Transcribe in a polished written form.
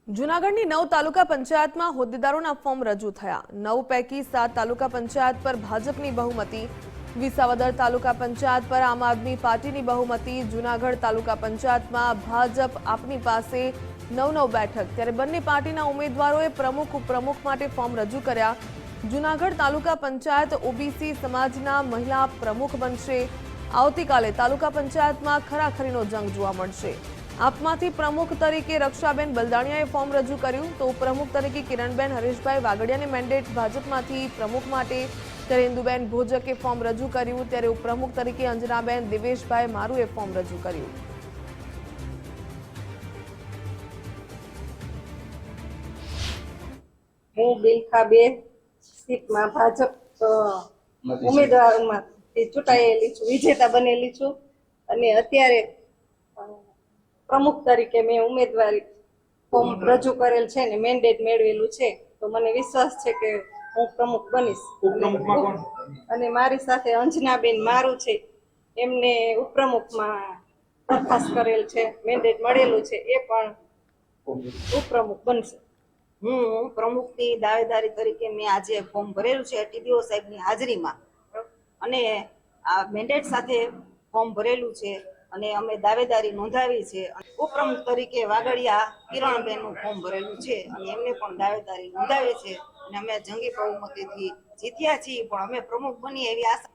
જૂનાગઢની 9 તાલુકા પંચાયતમાં હોદ્દેદારોના ફોર્મ રજૂ થયા। 9 પૈકી 7 તાલુકા પંચાયત પર ભાજપની બહુમતી, વિસાવદર તાલુકા પંચાયત પર આમ આદમી પાર્ટીની બહુમતી। જૂનાગઢ તાલુકા પંચાયતમાં ભાજપ આપની પાસે 9 બેઠક, ત્યારે બંને પાર્ટીના ઉમેદવારોએ પ્રમુખ ઉપપ્રમુખ માટે ફોર્મ રજૂ કર્યા। જૂનાગઢ તાલુકા પંચાયત ઓબીસી સમાજના મહિલા પ્રમુખ બનશે। આવતીકાલે તાલુકા પંચાયતમાં ખરાખરીનો જંગ જોવા મળશે। આપમાંથી પ્રમુખ તરીકે રક્ષાબેન બલદાણિયાએ ફોર્મ રજૂ કર્યું, તો ઉપપ્રમુખ તરીકે કિરણબેન હરેશભાઈ વાગડિયાને મેન્ડેટ ભાજપમાંથી પ્રમુખ માટે, ત્યારે ઇન્દુબેન ભોજકે ફોર્મ રજૂ કર્યું, ત્યારે ઉપપ્રમુખ તરીકે અંજનાબેન દેવેશભાઈ મારુએ ફોર્મ રજૂ કર્યું। હું બિલખાબેન સીટમાં ભાજપ ઉમેદવારમાંથી ચૂંટાયેલી છું, વિજેતા બનેલી છું અને અત્યારે પ્રમુખ તરીકે મેં ઉમેદવારી ફોર્મ રજૂ કરેલ છે ને મેન્ડેટ મેળવેલું છે, તો મને વિશ્વાસ છે કે હું પ્રમુખ બનીશ। અને મારી સાથે અંજનાબેન મારુ છે, એમને ઉપપ્રમુખમાં દરખાસ્ત કરેલ છે, મેન્ડેટ મળેલું છે, એ પણ ઉપપ્રમુખ બનશે। હું પ્રમુખની દાવેદારી તરીકે મેં આજે ફોર્મ ભરેલું છે ટીડીઓ સાહેબની હાજરીમાં, અને આ મેન્ડેટ સાથે ફોર્મ ભરેલું છે અને અમે દાવેદારી નોંધાવી છે। ઉપપ્રમુખ તરીકે વાગડિયા કિરણબેનનું ફોર્મ ભરેલું છે અને એમને પણ દાવેદારી નોંધાવી છે અને અમે જંગી બહુમતીથી જીત્યા છીએ, પણ અમે પ્રમુખ બનીએ એવી આશા